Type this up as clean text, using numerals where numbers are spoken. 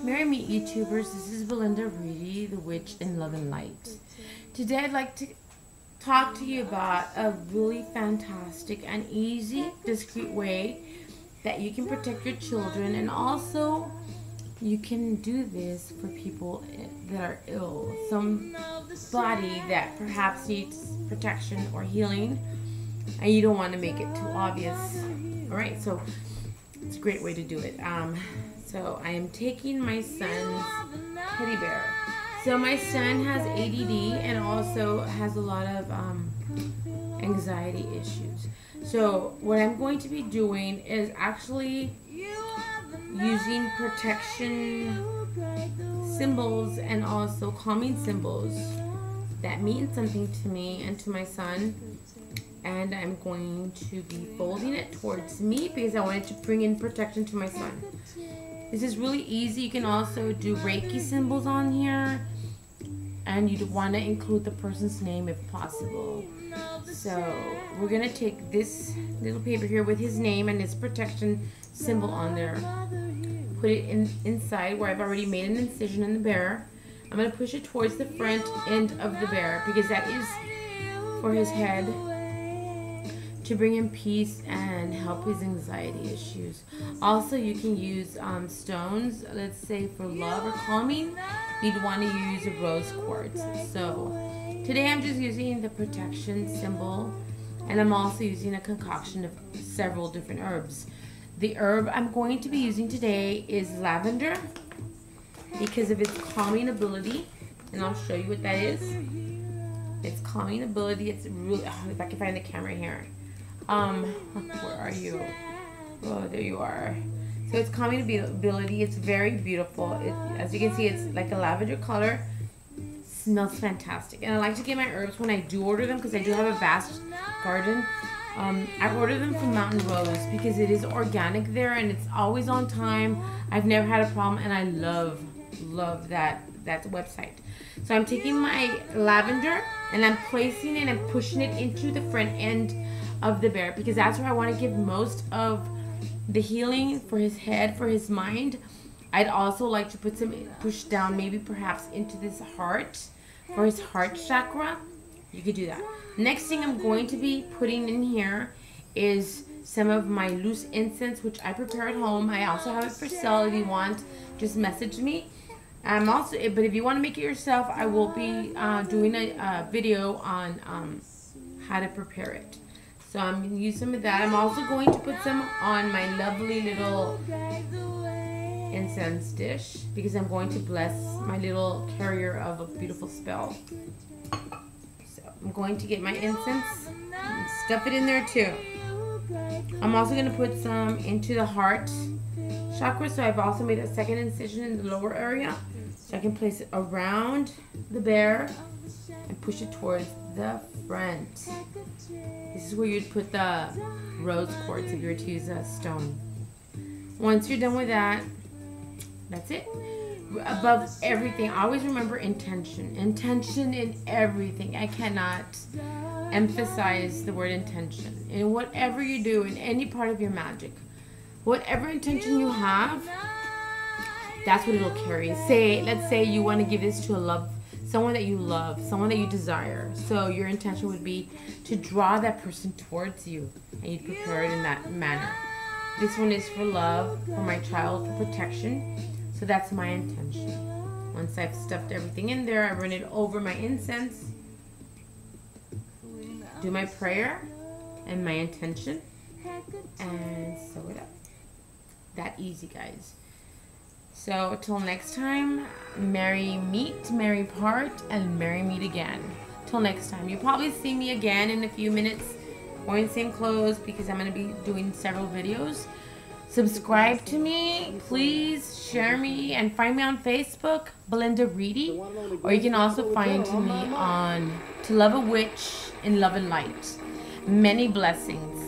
Merry Meet YouTubers, this is Belinda Reedy, the Witch in Love and Light. Today I'd like to talk to you about a really fantastic and easy, discreet way that you can protect your children, and also you can do this for people that are ill. Somebody that perhaps needs protection or healing and you don't want to make it too obvious. Alright, so it's a great way to do it. So I am taking my son's teddy bear. So my son has ADD and also has a lot of anxiety issues. So what I'm going to be doing is actually using protection symbols and also calming symbols that mean something to me and to my son. And I'm going to be folding it towards me because I wanted to bring in protection to my son. This is really easy. You can also do Reiki symbols on here. And you'd want to include the person's name if possible. So we're going to take this little paper here with his name and his protection symbol on there. Put it inside where I've already made an incision in the bear. I'm going to push it towards the front end of the bear because that is for his head, to bring him peace and help his anxiety issues. Also, you can use stones, let's say for love or calming. You'd want to use a rose quartz. So today I'm just using the protection symbol, and I'm also using a concoction of several different herbs. The herb I'm going to be using today is lavender because of its calming ability, and I'll show you what that is. Its calming ability, it's really, if I can find the camera here. Where are you? Oh, there you are. So it's calming ability. It's very beautiful. As you can see, it's like a lavender color. Smells fantastic. And I like to get my herbs when I do order them because I do have a vast garden. I order them from Mountain Rose because it is organic there and it's always on time. I've never had a problem, and I love that website. So I'm taking my lavender and I'm placing it and pushing it into the front end of the bear because that's where I want to give most of the healing for his head, for his mind. I'd also like to put some push down, maybe perhaps into this heart, for his heart chakra. You could do that. Next thing I'm going to be putting in here is some of my loose incense, which I prepare at home. I also have it for sale. If you want, just message me. But if you want to make it yourself, I will be doing a video on how to prepare it. So I'm going to use some of that. I'm also going to put some on my lovely little incense dish because I'm going to bless my little carrier of a beautiful spell. So I'm going to get my incense and stuff it in there too. I'm also going to put some into the heart chakra. So I've also made a second incision in the lower area. So I can place it around the bear and push it towards the front. This is where you'd put the rose quartz if you were to use a stone. Once you're done with that, that's it. Above everything, always remember intention. Intention in everything. I cannot emphasize the word intention. In whatever you do, in any part of your magic, whatever intention you have, that's what it'll carry. Let's say you want to give this to someone that you love, someone that you desire. So your intention would be to draw that person towards you, and you prepare it in that manner. This one is for love, for my child, for protection. So that's my intention. Once I've stuffed everything in there, I run it over my incense, do my prayer and my intention, and sew it up. That easy, guys. So till next time, merry meet, merry part, and merry meet again. Till next time. You'll probably see me again in a few minutes wearing the same clothes because I'm going to be doing several videos. Subscribe to me, please share me, and find me on Facebook, Belinda Reedy. Or you can also find me on To Love a Witch in Love and Light. Many blessings.